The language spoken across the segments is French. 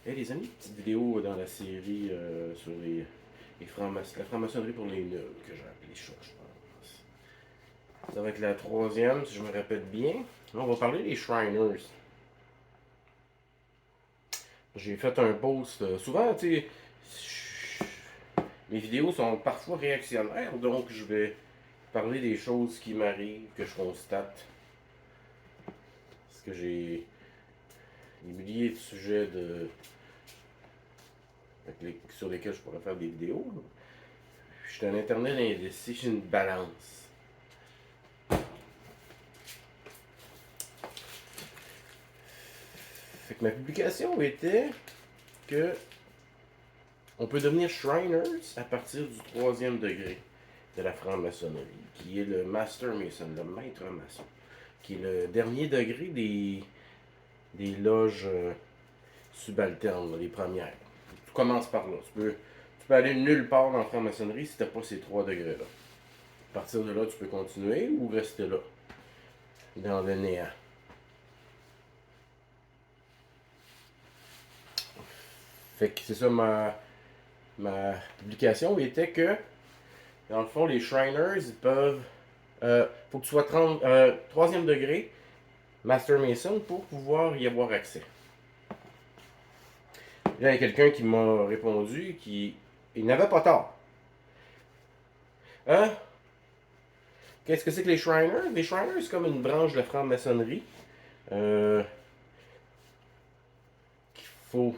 Hey les amis, petite vidéo dans la série sur la franc-maçonnerie pour les nuls, que j'ai appelé ça, je pense. Ça va être la troisième, si je me répète bien. Là, on va parler des Shriners. J'ai fait un post. Souvent, tu sais, mes vidéos sont parfois réactionnaires, donc je vais parler des choses qui m'arrivent, que je constate. Parce que j'ai des milliers de sujets sur lesquels je pourrais faire des vidéos. Je suis un internet indécis, j'ai une balance. Fait que ma publication était que on peut devenir Shriners à partir du troisième degré de la franc-maçonnerie, qui est le Master Mason, le maître maçon, qui est le dernier degré des loges subalternes, les premières. Tu commences par là. Tu peux aller nulle part dans la franc-maçonnerie si tu n'as pas ces trois degrés-là. À partir de là, tu peux continuer ou rester là, dans le néant. Fait que c'est ça ma publication était que, dans le fond, les Shriners, ils peuvent. Faut que tu sois 3e degré, Master Mason, pour pouvoir y avoir accès. Là, il y a quelqu'un qui m'a répondu qu'il n'avait pas tort. Hein? Qu'est-ce que c'est que les Shriners? Les Shriners, c'est comme une branche de franc-maçonnerie. Qu'il faut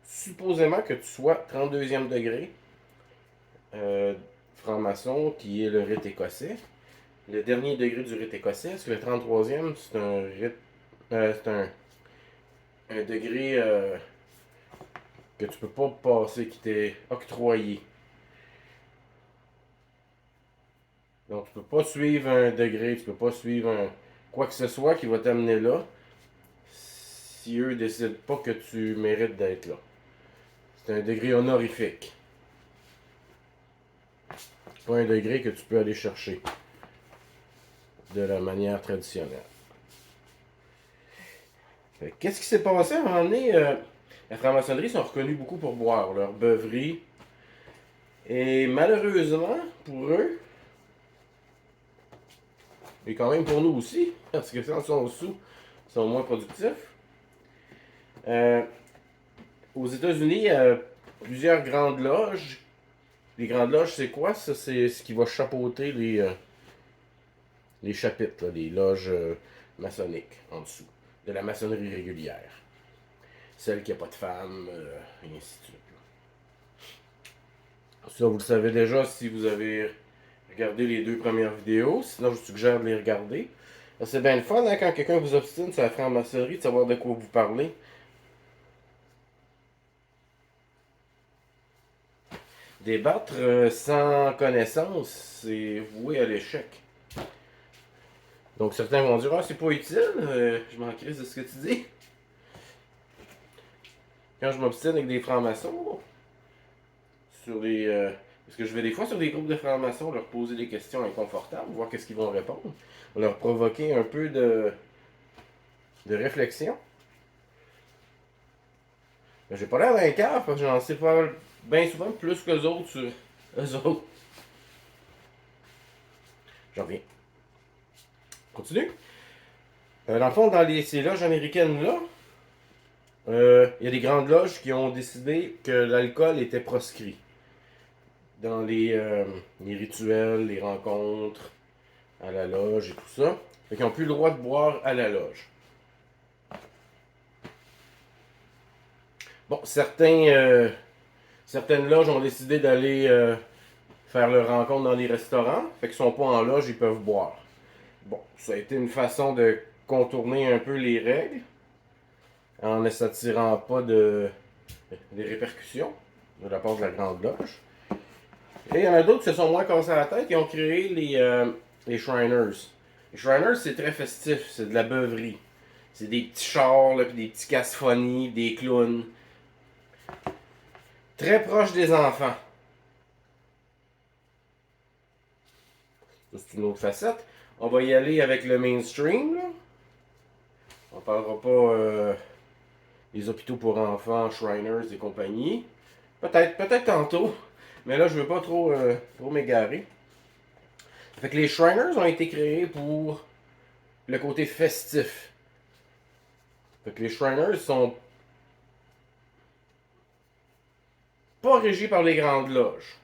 supposément que tu sois 32e degré, franc-maçon, qui est le rite écossais. Le dernier degré du rite écossais, parce que le 33e, c'est un rite. C'est un degré que tu peux pas passer, qui t'est octroyé. Donc tu peux pas suivre un degré, tu peux pas suivre quoi que ce soit qui va t'amener là si eux décident pas que tu mérites d'être là. C'est un degré honorifique. Pas un degré que tu peux aller chercher de la manière traditionnelle. Qu'est-ce qui s'est passé à un moment donné? La franc-maçonnerie sont reconnus beaucoup pour boire, leur beuverie. Et malheureusement, pour eux, et quand même pour nous aussi, parce que quand ils sont sous, ils sont moins productifs. Euh, Aux États-Unis, il y a plusieurs grandes loges. Les grandes loges, c'est quoi? Ça, c'est ce qui va chapeauter les chapitres, là, les loges maçonniques en dessous, de la maçonnerie régulière. Celle qui n'a pas de femmes, et ainsi de suite. Ça, vous le savez déjà si vous avez regardé les deux premières vidéos. Sinon, je vous suggère de les regarder. C'est bien le fun hein, quand quelqu'un vous obstine sur la franc-maçonnerie de savoir de quoi vous parlez. Débattre sans connaissance, c'est voué à l'échec. Donc certains vont dire ah c'est pas utile, je m'en crise de ce que tu dis. Quand je m'obstine avec des francs-maçons, sur les. Parce que je vais des fois sur des groupes de francs-maçons leur poser des questions inconfortables, voir qu'est-ce qu'ils vont répondre, leur provoquer un peu de réflexion. Mais j'ai pas l'air d'un cave parce que j'en sais pas bien souvent plus que les autres sur eux autres. J'en reviens. Continue. Dans le fond, dans ces loges américaines-là, il y a des grandes loges qui ont décidé que l'alcool était proscrit dans les rituels, les rencontres à la loge et tout ça. Fait qu'ils n'ont plus le droit de boire à la loge. Bon, certaines loges ont décidé d'aller faire leur rencontre dans les restaurants. Fait qu'ils sont pas en loge, ils peuvent boire. Bon, ça a été une façon de contourner un peu les règles en ne s'attirant pas des répercussions de la part de la Grande Loge. Et il y en a d'autres qui se sont moins cassés la tête et ont créé les Shriners. Les Shriners, c'est très festif, c'est de la beuverie. C'est des petits chars, là, puis des petits casse-phonies, des clowns. Très proche des enfants. Ça, c'est une autre facette. On va y aller avec le mainstream. Là. On parlera pas les hôpitaux pour enfants, Shriners et compagnie. Peut-être tantôt, mais là, je veux pas trop m'égarer. Fait que les Shriners ont été créés pour le côté festif. Fait que les Shriners sont pas régis par les grandes loges.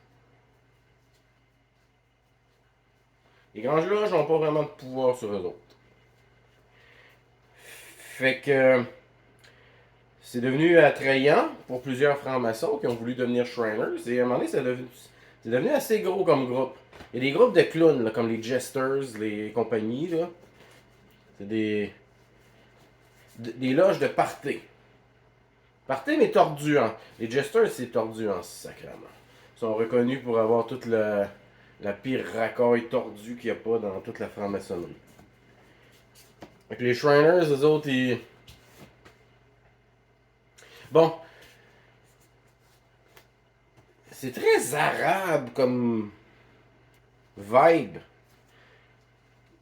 Les grandes loges n'ont pas vraiment de pouvoir sur eux autres. Fait que c'est devenu attrayant pour plusieurs francs-maçons qui ont voulu devenir Shriners. Et à un moment donné, c'est devenu assez gros comme groupe. Il y a des groupes de clowns, là, comme les Jesters, les compagnies. Là. C'est des loges de party. Party, mais tordu. Hein. Les Jesters, c'est tordu en sacrément. Ils sont reconnus pour avoir toute la pire racaille tordue qu'il n'y a pas dans toute la franc-maçonnerie. Avec les Shriners, eux autres, ils... Bon, c'est très arabe comme vibe.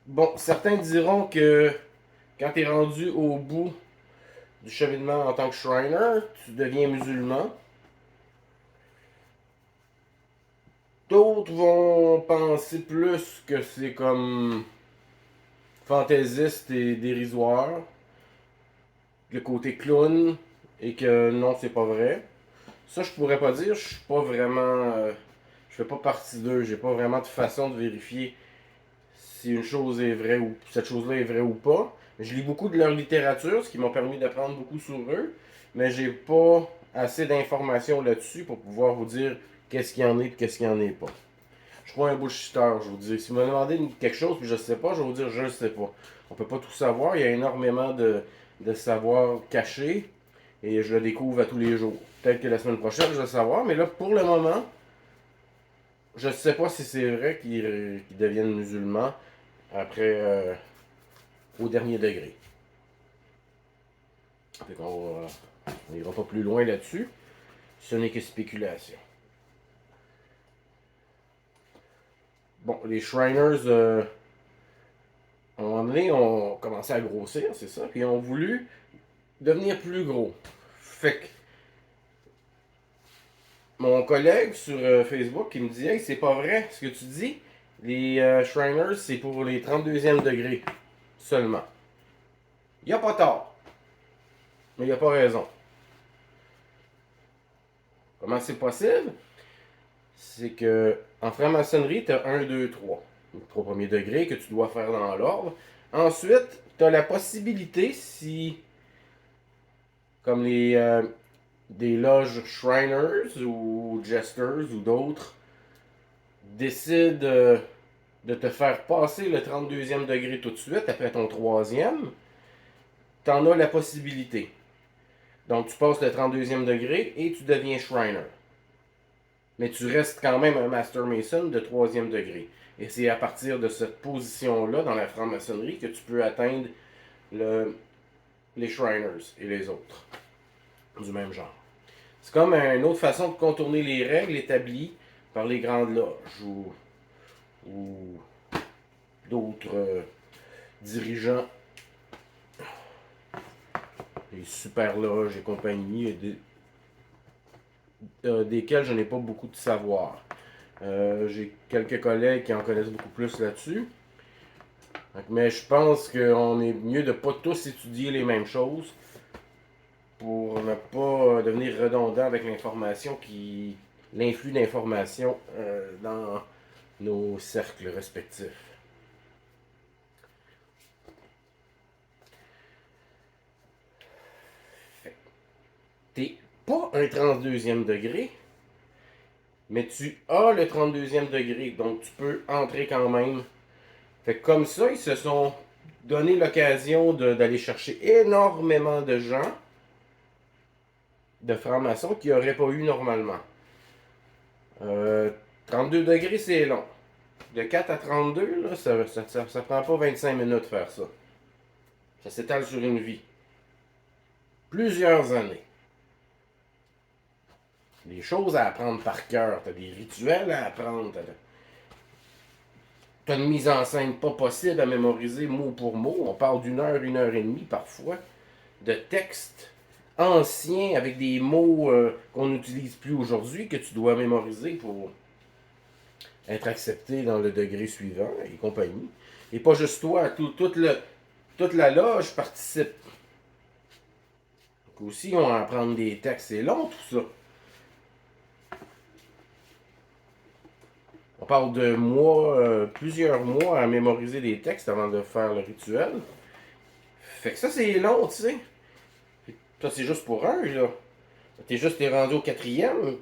Bon, certains diront que quand tu es rendu au bout du cheminement en tant que Shriner, tu deviens musulman. D'autres vont penser plus que c'est comme fantaisiste et dérisoire, le côté clown, et que non, c'est pas vrai. Ça, je pourrais pas dire, je suis pas vraiment. Je fais pas partie d'eux, j'ai pas vraiment de façon de vérifier si une chose est vraie ou cette chose-là est vraie ou pas. Je lis beaucoup de leur littérature, ce qui m'a permis d'apprendre beaucoup sur eux, mais j'ai pas assez d'informations là-dessus pour pouvoir vous dire qu'est-ce qu'il y en est et qu'est-ce qu'il y en est pas. Je suis pas un bullshitter, je vous dis. Si vous me demandez quelque chose puis je sais pas, je vais vous dire je ne sais pas. On peut pas tout savoir, il y a énormément de savoir caché et je le découvre à tous les jours. Peut-être que la semaine prochaine je vais le savoir, mais là pour le moment, je ne sais pas si c'est vrai qu'ils deviennent musulmans après au dernier degré. Fait qu'on n'ira pas plus loin là-dessus. Ce n'est que spéculation. Bon, les Shriners, à un moment donné, ont commencé à grossir, c'est ça, puis ils ont voulu devenir plus gros. Fait que mon collègue sur Facebook qui me dit hey, c'est pas vrai ce que tu dis, les Shriners, c'est pour les 32e degrés seulement. Il a pas tort, mais il a pas raison. Comment c'est possible? C'est que en franc-maçonnerie, tu as 1, 2, 3. Les 3 premiers degrés que tu dois faire dans l'ordre. Ensuite, tu as la possibilité, si, comme des loges Shriners ou Jesters ou d'autres, décident de te faire passer le 32e degré tout de suite après ton troisième, tu en as la possibilité. Donc, tu passes le 32e degré et tu deviens Shriner. Mais tu restes quand même un Master Mason de 3e degré. Et c'est à partir de cette position-là, dans la franc-maçonnerie, que tu peux atteindre les Shriners et les autres du même genre. C'est comme une autre façon de contourner les règles établies par les grandes loges ou d'autres dirigeants, les super loges et compagnie, desquels je n'ai pas beaucoup de savoir. J'ai quelques collègues qui en connaissent beaucoup plus là-dessus. Mais je pense qu'on est mieux de ne pas tous étudier les mêmes choses pour ne pas devenir redondant avec l'influx d'informations dans nos cercles respectifs. T'es pas un 32e degré, mais tu as le 32e degré, donc tu peux entrer quand même. Fait que comme ça, ils se sont donné l'occasion d'aller chercher énormément de gens, de francs-maçons, qui n'auraient pas eu normalement. 32 degrés, c'est long. De 4 à 32, là, ça prend pas 25 minutes de faire ça. Ça s'étale sur une vie. Plusieurs années. Des choses à apprendre par cœur. T'as des rituels à apprendre. T'as une mise en scène pas possible à mémoriser mot pour mot. On parle d'1 heure et demie parfois de texte anciens avec des mots qu'on n'utilise plus aujourd'hui que tu dois mémoriser pour être accepté dans le degré suivant et compagnie. Et pas juste toi, toute la loge participe. Donc aussi, on va apprendre des textes. C'est long tout ça. On parle de mois, plusieurs mois à mémoriser des textes avant de faire le rituel. Fait que ça, c'est long, tu sais. Ça, c'est juste pour un, là. T'es rendu au quatrième.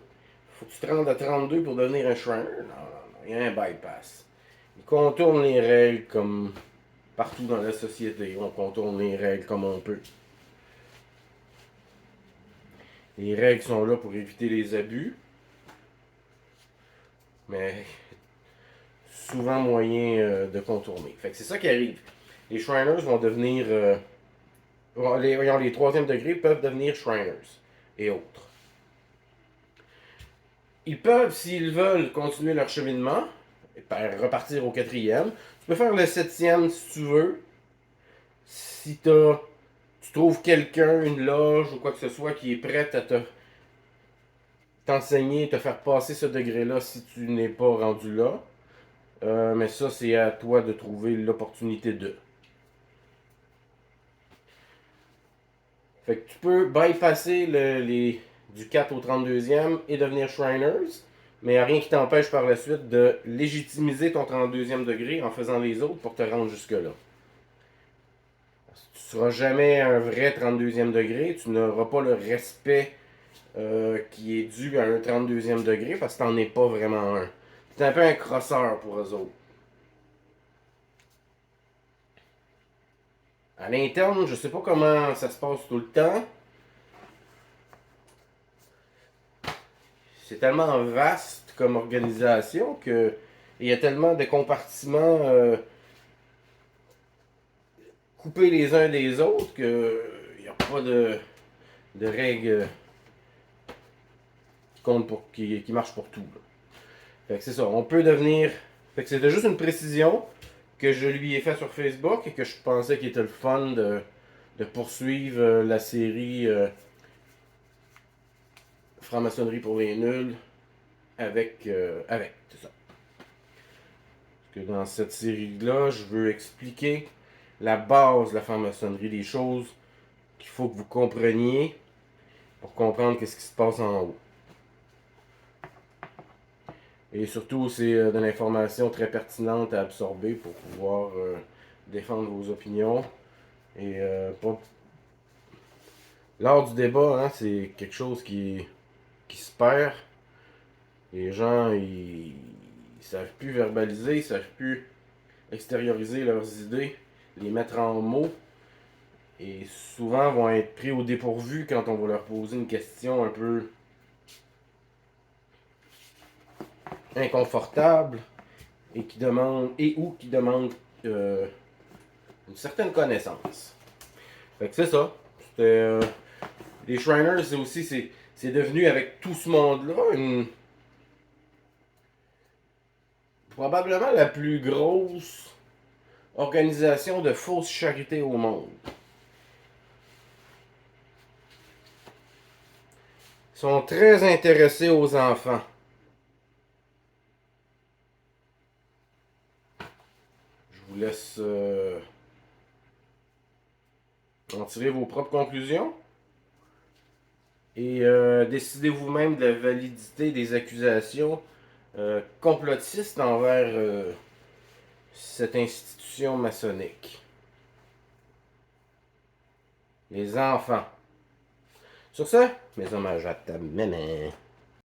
Faut que tu te rendes à 32 pour devenir un Shriner. Non, non, non. Il y a un bypass. Il contourne les règles comme partout dans la société. On contourne les règles comme on peut. Les règles sont là pour éviter les abus. Mais souvent moyen de contourner. Fait que c'est ça qui arrive. Les Shriners vont devenir. Les troisième degrés peuvent devenir Shriners et autres. Ils peuvent, s'ils veulent, continuer leur cheminement, et repartir au quatrième. Tu peux faire le septième si tu veux. Si tu trouves quelqu'un, une loge ou quoi que ce soit qui est prête à t'enseigner, te faire passer ce degré-là si tu n'es pas rendu là. Mais ça, c'est à toi de trouver l'opportunité de. Fait que tu peux bypasser du 4 au 32e et devenir Shriners, mais il n'y a rien qui t'empêche par la suite de légitimiser ton 32e degré en faisant les autres pour te rendre jusque-là. Tu ne seras jamais un vrai 32e degré, tu n'auras pas le respect qui est dû à un 32e degré parce que tu n'en es pas vraiment un. C'est un peu un crosseur pour eux autres. À l'interne, je sais pas comment ça se passe tout le temps. C'est tellement vaste comme organisation que il y a tellement de compartiments coupés les uns des autres que il n'y a pas de règles qui marchent pour tout. Là. Fait que c'est ça, on peut devenir. Fait que c'était juste une précision que je lui ai fait sur Facebook et que je pensais qu'il était le fun de poursuivre la série Franc-maçonnerie pour les nuls avec, c'est ça. Parce que dans cette série-là, je veux expliquer la base de la franc-maçonnerie, des choses qu'il faut que vous compreniez pour comprendre qu'est-ce qui se passe en haut. Et surtout, c'est de l'information très pertinente à absorber pour pouvoir défendre vos opinions. Et pas... Lors du débat, hein, c'est quelque chose qui se perd. Les gens, ils savent plus verbaliser, ils savent plus extérioriser leurs idées, les mettre en mots. Et souvent vont être pris au dépourvu quand on va leur poser une question un peu inconfortable et qui demande une certaine connaissance. Fait que c'est ça. Les Shriners, c'est aussi c'est devenu avec tout ce monde-là probablement la plus grosse organisation de fausse charité au monde. Ils sont très intéressés aux enfants. Je vous laisse en tirer vos propres conclusions et décidez vous-même de la validité des accusations complotistes envers cette institution maçonnique. Les enfants. Sur ce, mes hommages à ta maman.